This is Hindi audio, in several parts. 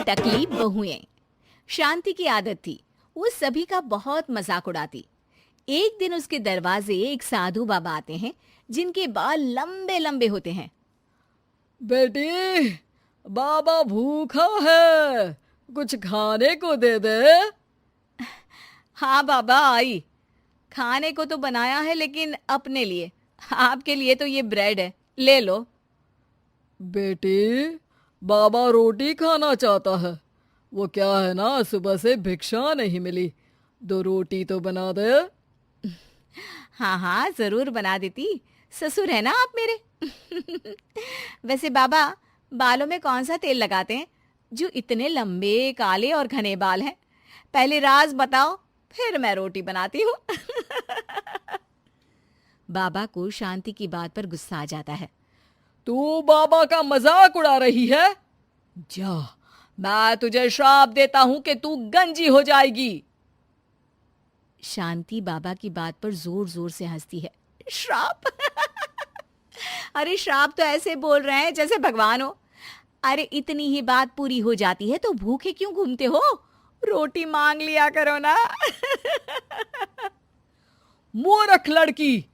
टकली बहुएं। शांति की आदत थी, वो सभी का बहुत मजाक उड़ाती। एक दिन उसके दरवाजे एक साधु बाबा आते हैं जिनके बाल लंबे लंबे होते हैं। बेटी, बाबा भूखा है, कुछ खाने को दे दे। हाँ बाबा आई, खाने को तो बनाया है लेकिन अपने लिए, आपके लिए तो ये ब्रेड है, ले लो। बेटी, बाबा रोटी खाना चाहता है। वो क्या है ना, सुबह से भिक्षा नहीं मिली, 2 रोटी तो बना दे। हाँ हाँ जरूर बना देती, ससुर है ना आप मेरे। वैसे बाबा, बालों में कौन सा तेल लगाते हैं जो इतने लंबे काले और घने बाल हैं? पहले राज बताओ, फिर मैं रोटी बनाती हूँ। बाबा को शांति की बात पर गुस्सा आ जाता है। तू बाबा का मजाक उड़ा रही है? जा, मैं तुझे श्राप देता हूं कि तू गंजी हो जाएगी। शांति बाबा की बात पर जोर जोर से हंसती है। श्राप? अरे श्राप तो ऐसे बोल रहे हैं जैसे भगवान हो। अरे इतनी ही बात पूरी हो जाती है तो भूखे क्यों घूमते हो? रोटी मांग लिया करो ना। मूर्ख लड़की,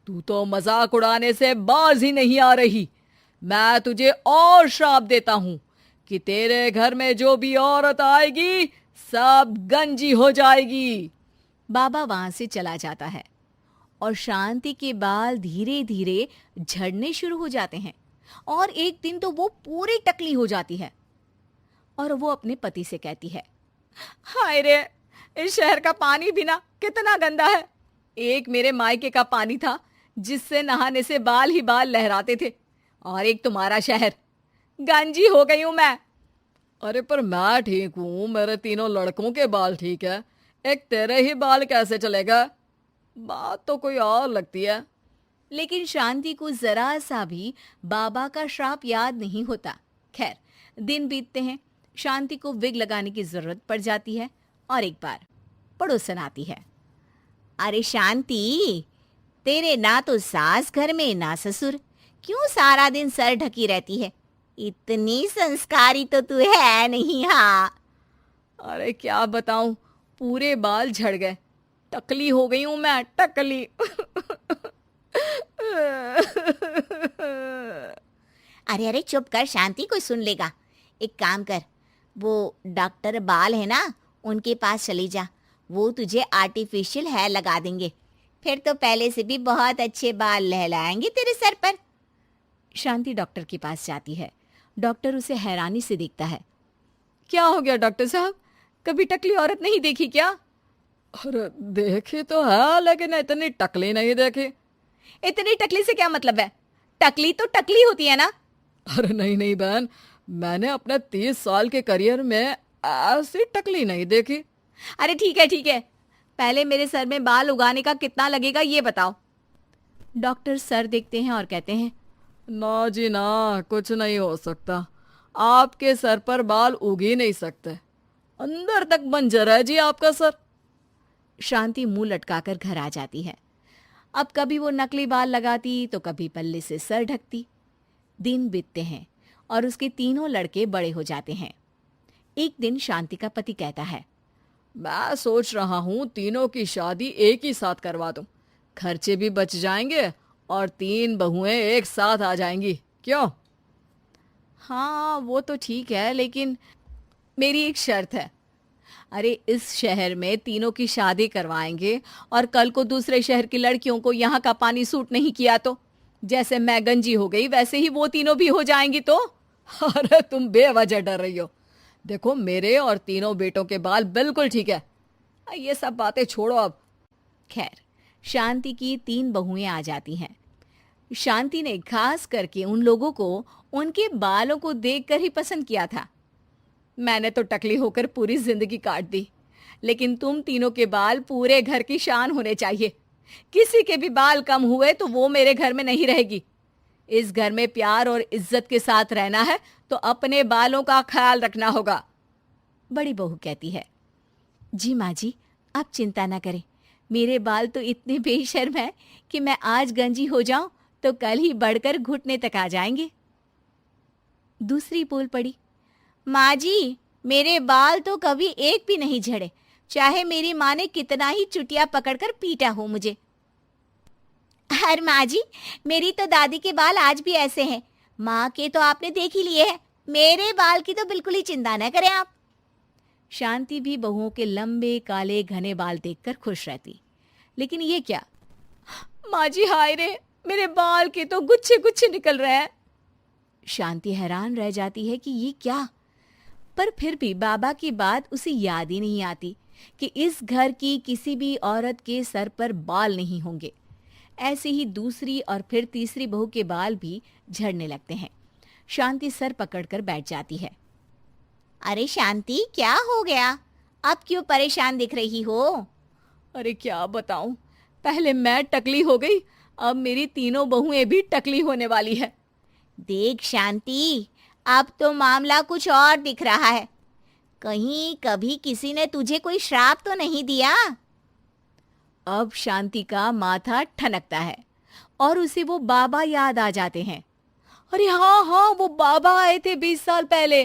तू तो मजाक उड़ाने से बाज ही नहीं आ रही। मैं तुझे और श्राप देता हूं कि तेरे घर में जो भी औरत आएगी सब गंजी हो जाएगी। बाबा वहां से चला जाता है और शांति के बाल धीरे धीरे झड़ने शुरू हो जाते हैं और एक दिन तो वो पूरी टकली हो जाती है और वो अपने पति से कहती है, हाय रे, इस शहर का पानी भी ना कितना गंदा है। एक मेरे मायके का पानी था जिससे नहाने से बाल ही बाल लहराते थे, और एक तुम्हारा शहर। गंजी हो गई हूं मैं। अरे पर मैं ठीक हूं, मेरे 3 लड़कों के बाल ठीक है, एक तेरे ही बाल कैसे चलेगा? बात तो कोई और लगती है। लेकिन शांति को जरा सा भी बाबा का श्राप याद नहीं होता। खैर, दिन बीतते हैं, शांति को विग लगाने की जरूरत पड़ जाती है और एक बार पड़ोसन आती है। अरे शांति, तेरे ना तो सास घर में ना ससुर, क्यों सारा दिन सर ढकी रहती है? इतनी संस्कारी तो तू है नहीं। हाँ, अरे क्या बताऊं, पूरे बाल झड़ गए, टकली हो गई हूं मैं, टकली। अरे अरे चुप कर शांति, कोई सुन लेगा। एक काम कर, वो डॉक्टर बाल है ना, उनके पास चली जा, वो तुझे आर्टिफिशियल हेयर लगा देंगे, फिर तो पहले से भी बहुत अच्छे बाल लहलाएंगे तेरे सर पर। शांति डॉक्टर के पास जाती है। डॉक्टर उसे हैरानी से देखता है। क्या हो गया डॉक्टर साहब, कभी टकली औरत नहीं देखी क्या? अरे देखी तो है, लेकिन इतनी टकली नहीं देखी। इतनी टकली से क्या मतलब है? टकली तो टकली होती है ना। अरे नहीं नहीं बहन, मैंने अपने 30 साल के करियर में ऐसी टकली नहीं देखी। अरे ठीक है ठीक है, पहले मेरे सर में बाल उगाने का कितना लगेगा ये बताओ। डॉक्टर सर देखते हैं और कहते हैं, ना जी ना, कुछ नहीं हो सकता, आपके सर पर बाल उग ही नहीं सकते, अंदर तक बंजर है जी आपका सर। शांति मुंह लटकाकर घर आ जाती है। अब कभी वो नकली बाल लगाती तो कभी पल्ले से सर ढकती। दिन बीतते हैं और उसके 3 लड़के बड़े हो जाते हैं। एक दिन शांति का पति कहता है, मैं सोच रहा हूँ 3 की शादी एक ही साथ करवा दूं, खर्चे भी बच जाएंगे और 3 बहुएं एक साथ आ जाएंगी, क्यों? हाँ वो तो ठीक है, लेकिन मेरी एक शर्त है। अरे इस शहर में 3 की शादी करवाएंगे और कल को दूसरे शहर की लड़कियों को यहाँ का पानी सूट नहीं किया तो जैसे मैं गंजी हो गई वैसे ही वो 3 भी हो जाएंगी तो। अरे तुम बेवजह डर रही हो, देखो मेरे और 3 बेटों के बाल बिल्कुल ठीक है, ये सब बातें छोड़ो अब। खैर, शांति की 3 बहुएं आ जाती हैं। शांति ने खास करके उन लोगों को उनके बालों को देखकर ही पसंद किया था। मैंने तो टकली होकर पूरी जिंदगी काट दी, लेकिन तुम 3 के बाल पूरे घर की शान होने चाहिए। किसी के भी बाल कम हुए तो वो मेरे घर में नहीं रहेगी। इस घर में प्यार और इज्जत के साथ रहना है तो अपने बालों का ख्याल रखना होगा। बड़ी बहू कहती है, जी माँ जी, आप चिंता ना करें, मेरे बाल तो इतने बेशर्म हैं कि मैं आज गंजी हो जाऊं तो कल ही बढ़कर घुटने तक आ जाएंगे। दूसरी बोल पड़ी, माँ जी, मेरे बाल तो कभी एक भी नहीं झड़े, चाहे मेरी माँ ने कितना ही चुटिया पकड़कर पीटा हो मुझे। अरे माँ जी, मेरी तो दादी के बाल आज भी ऐसे हैं। माँ के तो आपने देख ही लिए हैं, मेरे बाल की तो बिल्कुल ही चिंता न करें आप। शांति भी बहुओं के लंबे काले घने बाल देखकर खुश रहती। लेकिन ये क्या, माँ जी हाय रे, मेरे बाल के तो गुच्छे गुच्छे निकल रहे हैं। शांति हैरान रह जाती है कि ये क्या, पर फिर भी बाबा की बात उसे याद ही नहीं आती कि इस घर की किसी भी औरत के सर पर बाल नहीं होंगे। ऐसे ही दूसरी और फिर तीसरी बहू के बाल भी झड़ने लगते हैं। शांति सर पकड़कर बैठ जाती है। अरे शांति, क्या हो गया? अब क्यों परेशान दिख रही हो? अरे क्या बताऊं, पहले मैं टकली हो गई, अब मेरी तीनों बहुएं भी टकली होने वाली है। देख शांति, अब तो मामला कुछ और दिख रहा है। कहीं कभी किसी ने तुझे कोई श्राप तो नहीं दिया? अब शांति का माथा ठनकता है और उसे वो बाबा याद आ जाते हैं। अरे हाँ हाँ, वो बाबा आए थे 20 साल पहले।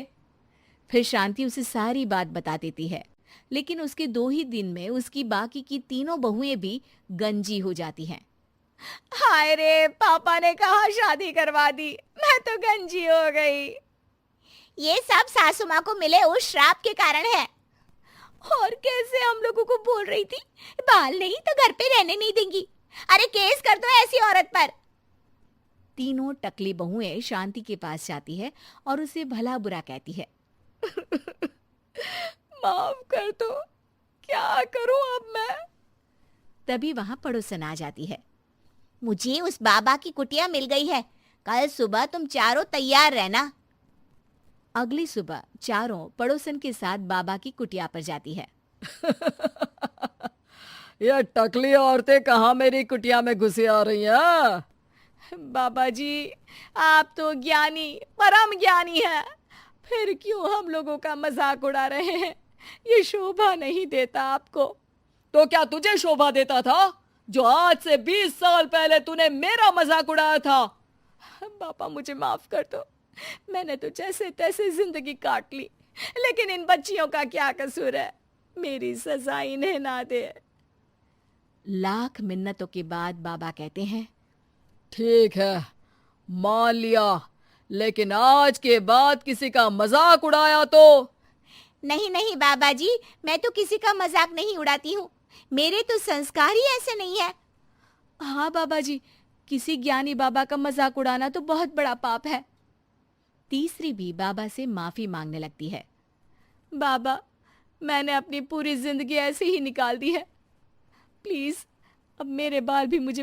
फिर शांति उसे सारी बात बता देती है, लेकिन उसके 2 ही दिन में उसकी बाकी की तीनों बहुएं भी गंजी हो जाती हैं। हाय रे, पापा ने कहा शादी करवा दी, मैं तो गंजी हो गई। ये सब सासू माँ को मिले उस श्राप के कारण है। और कैसे हम लोगों को बोल रही थी बाल नहीं तो घर पे रहने नहीं देंगी। अरे केस कर दो ऐसी औरत पर। तीनों टकली बहुएं शांति के पास जाती है और उसे भला बुरा कहती है। माफ कर दो, क्या करूं अब मैं? तभी वहां पड़ोसन आ जाती है। मुझे उस बाबा की कुटिया मिल गई है, कल सुबह तुम चारों तैयार रहना। अगली सुबह चारों पड़ोसन के साथ बाबा की कुटिया पर जाती है। ये टकली औरतें कहाँ मेरी कुटिया में घुसी आ रही हैं? बाबा जी, आप तो ज्ञानी, परम ज्ञानी हैं, फिर क्यों हम लोगों का मजाक उड़ा रहे हैं? ये शोभा नहीं देता आपको। तो क्या तुझे शोभा देता था जो आज से 20 साल पहले तूने मेरा मजाक उड़ाया था? बाबा मुझे माफ कर दो, मैंने तो जैसे तैसे जिंदगी काट ली, लेकिन इन बच्चियों का क्या कसूर है? मेरी सजा इन्हें ना दे। लाख मिन्नतों के बाद बाबा कहते हैं, ठीक है, मान लिया, लेकिन आज के बाद किसी का मजाक उड़ाया तो? नहीं नहीं बाबा जी, मैं तो किसी का मजाक नहीं उड़ाती हूँ, मेरे तो संस्कार ही ऐसे नहीं है। हाँ बाबा जी, किसी ज्ञानी बाबा का मजाक उड़ाना तो बहुत बड़ा पाप है। तीसरी भी बाबा से माफी मांगने लगती है। बाबा, मैंने अपनी पूरी जिंदगी ऐसे ही निकाल दी है, प्लीज अब मेरे बाल भी मुझे